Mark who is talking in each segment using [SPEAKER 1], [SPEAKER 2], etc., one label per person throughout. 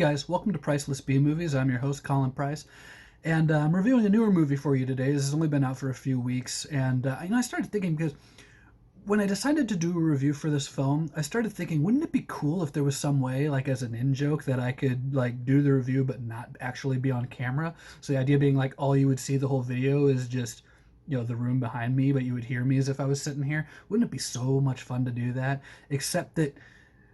[SPEAKER 1] guys, welcome to Priceless B Movies. I'm your host, Colin Price, and I'm reviewing a newer movie for you today. This has only been out for a few weeks, and I started thinking because when I decided to do a review for this film, I started thinking, wouldn't it be cool if there was some way, like as an in joke, that I could like do the review but not actually be on camera? So the idea being like all you would see the whole video is just the room behind me, but you would hear me as if I was sitting here. Wouldn't it be so much fun to do that? Except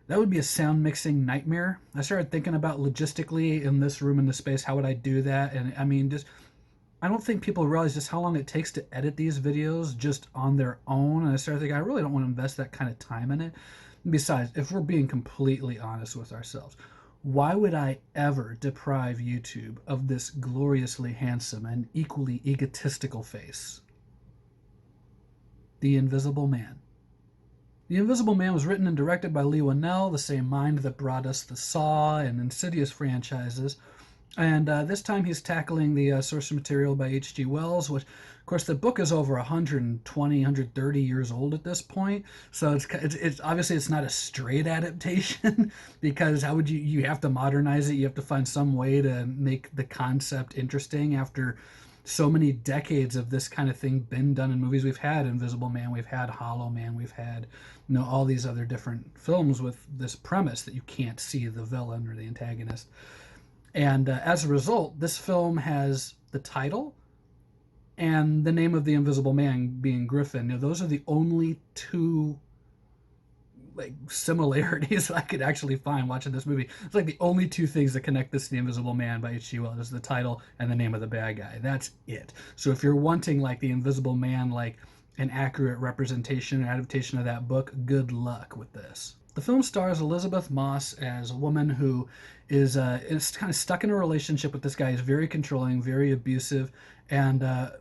[SPEAKER 1] that would be a sound mixing nightmare. I started thinking about logistically in this room, in this space, how would I do that? And I mean, just I don't think people realize just how long it takes to edit these videos just on their own. And I started thinking, I really don't want to invest that kind of time in it. And besides, if we're being completely honest with ourselves, why would I ever deprive YouTube of this gloriously handsome and equally egotistical face? The Invisible Man. The Invisible Man was written and directed by Lee Winnell, the same mind that brought us the Saw and Insidious franchises. And this time he's tackling the source material by H.G. Wells, which, of course, the book is over 120, 130 years old at this point. So it's obviously it's not a straight adaptation because how would you have to modernize it? You have to find some way to make the concept interesting after so many decades of this kind of thing been done in movies. We've had Invisible Man, we've had Hollow Man, we've had all these other different films with this premise that you can't see the villain or the antagonist. And as a result, this film has the title and the name of the Invisible Man being Griffin. Those are the only two similarities I could actually find watching this movie. It's like the only two things that connect this to The Invisible Man by H.G. Wells is the title and the name of the bad guy. That's it. So if you're wanting like The Invisible Man, like an accurate representation or adaptation of that book, good luck with this. The film stars Elizabeth Moss as a woman who is kind of stuck in a relationship with this guy. He's very controlling, very abusive, and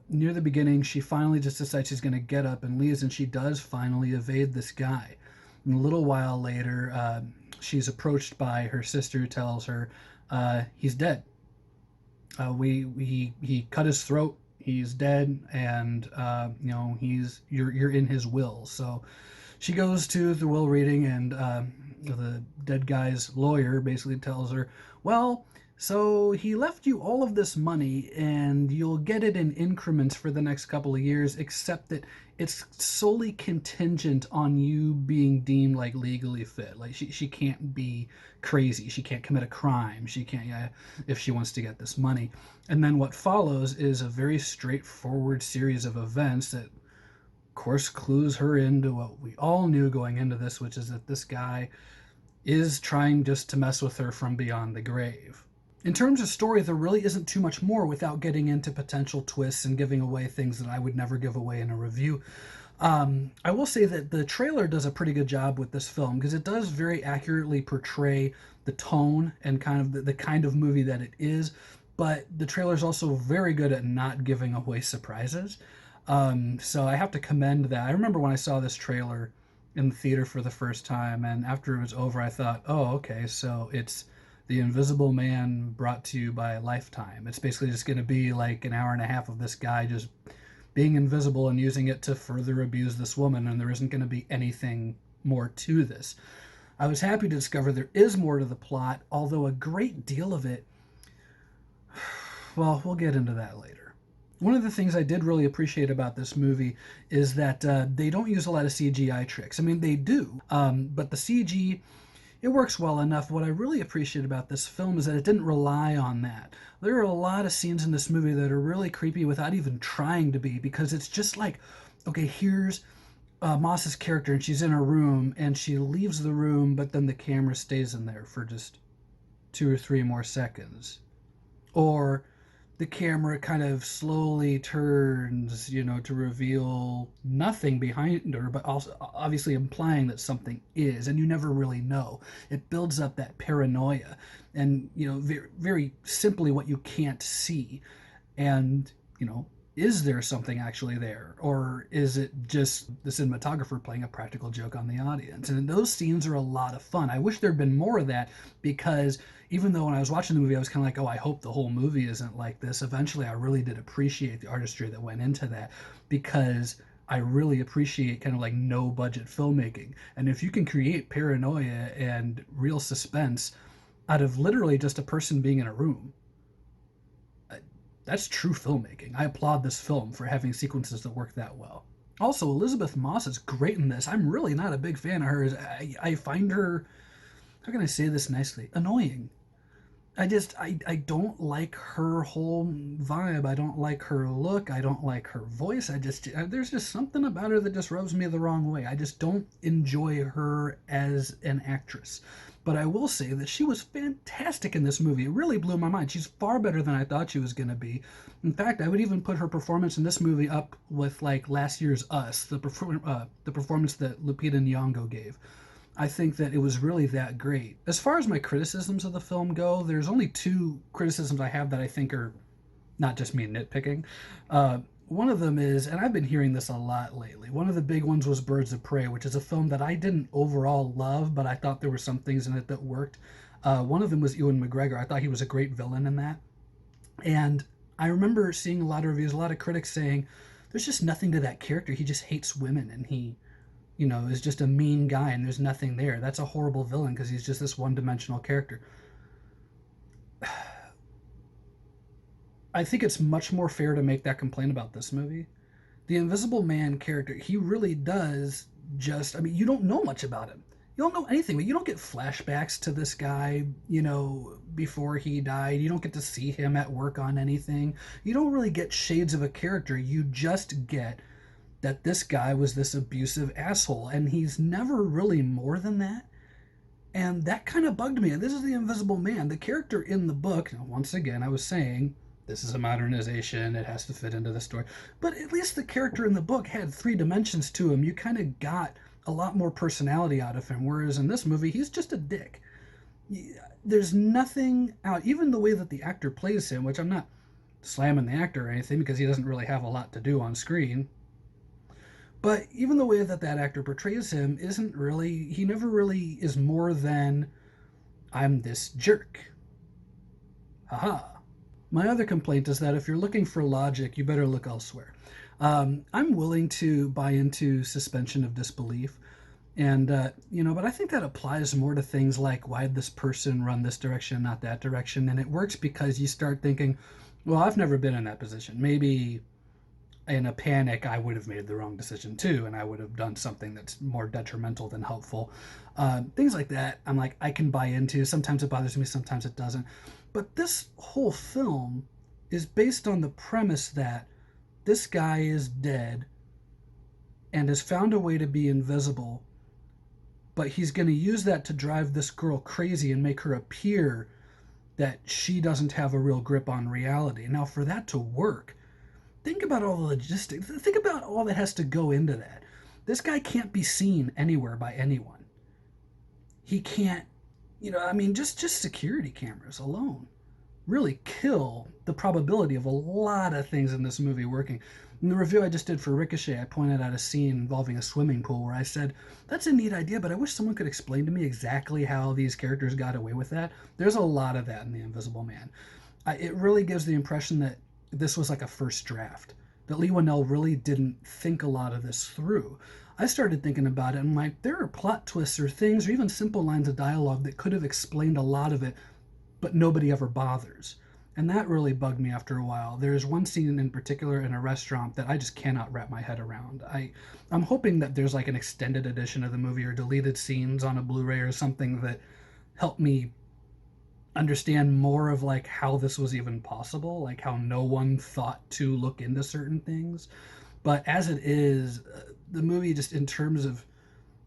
[SPEAKER 1] near the beginning, she finally just decides she's going to get up and leaves, and she does finally evade this guy. And a little while later, she's approached by her sister who tells her he's dead. He cut his throat. He's dead, and you're in his will. So she goes to the will reading, and the dead guy's lawyer basically tells her, well, so he left you all of this money and you'll get it in increments for the next couple of years, except that it's solely contingent on you being deemed like legally fit. Like she can't be crazy. She can't commit a crime. She can't, if she wants to get this money. And then what follows is a very straightforward series of events that, of course, clues her into what we all knew going into this, which is that this guy is trying just to mess with her from beyond the grave. In terms of story, there really isn't too much more without getting into potential twists and giving away things that I would never give away in a review. I will say that the trailer does a pretty good job with this film because it does very accurately portray the tone and kind of the kind of movie that it is, but the trailer is also very good at not giving away surprises. So I have to commend that. I remember when I saw this trailer in the theater for the first time, and after it was over, I thought, oh, okay, so it's The Invisible Man brought to you by Lifetime. It's basically just going to be like an hour and a half of this guy just being invisible and using it to further abuse this woman, and there isn't going to be anything more to this. I was happy to discover there is more to the plot, although a great deal of it, well, we'll get into that later. One of the things I did really appreciate about this movie is that they don't use a lot of CGI tricks. I mean, they do, but the CG, it works well enough. What I really appreciate about this film is that it didn't rely on that. There are a lot of scenes in this movie that are really creepy without even trying to be, because it's just like, okay, here's Moss's character, and she's in her room, and she leaves the room, but then the camera stays in there for just 2 or 3 more seconds. Or the camera kind of slowly turns, to reveal nothing behind her, but also obviously implying that something is, and you never really know. It builds up that paranoia and, very, very simply what you can't see. And, is there something actually there? Or is it just the cinematographer playing a practical joke on the audience? And those scenes are a lot of fun. I wish there'd been more of that, because even though when I was watching the movie, I was kind of like, oh, I hope the whole movie isn't like this. Eventually, I really did appreciate the artistry that went into that, because I really appreciate kind of like no budget filmmaking. And if you can create paranoia and real suspense out of literally just a person being in a room. Uh, That's true filmmaking. I applaud this film for having sequences that work that well. Also, Elizabeth Moss is great in this. I'm really not a big fan of hers. I find her, how can I say this nicely, annoying. I don't like her whole vibe. I don't like her look. I don't like her voice. There's just something about her that just rubs me the wrong way. I just don't enjoy her as an actress. But I will say that she was fantastic in this movie. It really blew my mind. She's far better than I thought she was going to be. In fact, I would even put her performance in this movie up with like last year's Us, the performance that Lupita Nyong'o gave. I think that it was really that great. As far as my criticisms of the film go, there's only two criticisms I have that I think are not just me nitpicking. One of them is, and I've been hearing this a lot lately, one of the big ones was Birds of Prey, which is a film that I didn't overall love, but I thought there were some things in it that worked. One of them was Ewan McGregor. I thought he was a great villain in that. And I remember seeing a lot of reviews, a lot of critics saying, there's just nothing to that character. He just hates women and he is just a mean guy and there's nothing there. That's a horrible villain because he's just this one dimensional character. I think it's much more fair to make that complaint about this movie. The Invisible Man character, he really does just, I mean, you don't know much about him. You don't know anything, but you don't get flashbacks to this guy, before he died. You don't get to see him at work on anything. You don't really get shades of a character. You just get that this guy was this abusive asshole, and he's never really more than that. And that kind of bugged me. And this is the Invisible Man. The character in the book, once again, I was saying, this is a modernization, it has to fit into the story. But at least the character in the book had three dimensions to him. You kind of got a lot more personality out of him, whereas in this movie, he's just a dick. There's nothing out, even the way that the actor plays him, which I'm not slamming the actor or anything because he doesn't really have a lot to do on screen. But even the way that that actor portrays him isn't really, he never really is more than, I'm this jerk. Haha. My other complaint is that if you're looking for logic, you better look elsewhere. I'm willing to buy into suspension of disbelief. And, but I think that applies more to things like why did this person run this direction, not that direction? And it works because you start thinking, well, I've never been in that position. Maybe in a panic, I would have made the wrong decision too, and I would have done something that's more detrimental than helpful. Things like that, I'm like, I can buy into. Sometimes it bothers me, sometimes it doesn't. But this whole film is based on the premise that this guy is dead and has found a way to be invisible, but he's going to use that to drive this girl crazy and make her appear that she doesn't have a real grip on reality. Now, for that to work, think about all the logistics. Think about all that has to go into that. This guy can't be seen anywhere by anyone. He can't, just security cameras alone really kill the probability of a lot of things in this movie working. In the review I just did for Ricochet, I pointed out a scene involving a swimming pool where I said, that's a neat idea, but I wish someone could explain to me exactly how these characters got away with that. There's a lot of that in The Invisible Man. It really gives the impression that this was like a first draft, that Lee Whannell really didn't think a lot of this through. I started thinking about it and like, there are plot twists or things or even simple lines of dialogue that could have explained a lot of it, but nobody ever bothers. And that really bugged me after a while. There's one scene in particular in a restaurant that I just cannot wrap my head around. I'm hoping that there's like an extended edition of the movie or deleted scenes on a Blu-ray or something that help me understand more of like how this was even possible, like how no one thought to look into certain things. But as it is, the movie just in terms of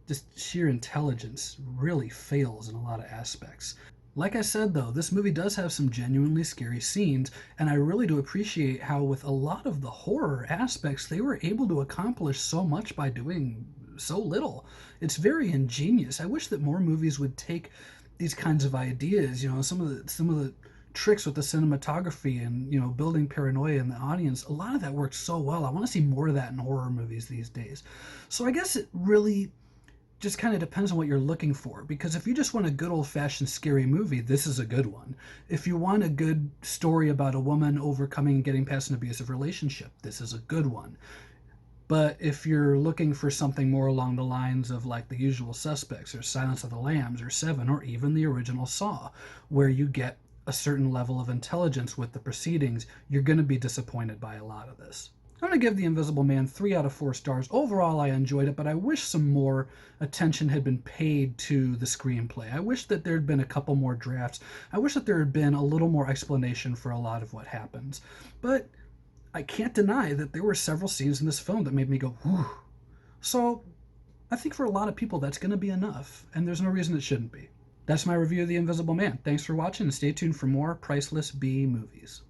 [SPEAKER 1] just sheer intelligence really fails in a lot of aspects. Like I said, though, this movie does have some genuinely scary scenes, and I really do appreciate how, with a lot of the horror aspects, they were able to accomplish so much by doing so little. It's very ingenious. I wish that more movies would take these kinds of ideas. Some of the tricks with the cinematography and building paranoia in the audience. A lot of that works so well. I want to see more of that in horror movies these days. So I guess it really just kind of depends on what you're looking for, because if you just want a good old-fashioned scary movie, this is a good one. If you want a good story about a woman overcoming and getting past an abusive relationship, this is a good one. But if you're looking for something more along the lines of like The Usual Suspects or Silence of the Lambs or Seven or even the original Saw, where you get a certain level of intelligence with the proceedings, you're going to be disappointed by a lot of this. I'm going to give The Invisible Man 3 out of 4 stars. Overall, I enjoyed it, but I wish some more attention had been paid to the screenplay. I wish that there had been a couple more drafts. I wish that there had been a little more explanation for a lot of what happens. But I can't deny that there were several scenes in this film that made me go, whew. So I think for a lot of people, that's going to be enough, and there's no reason it shouldn't be. That's my review of The Invisible Man. Thanks for watching, and stay tuned for more Priceless B movies.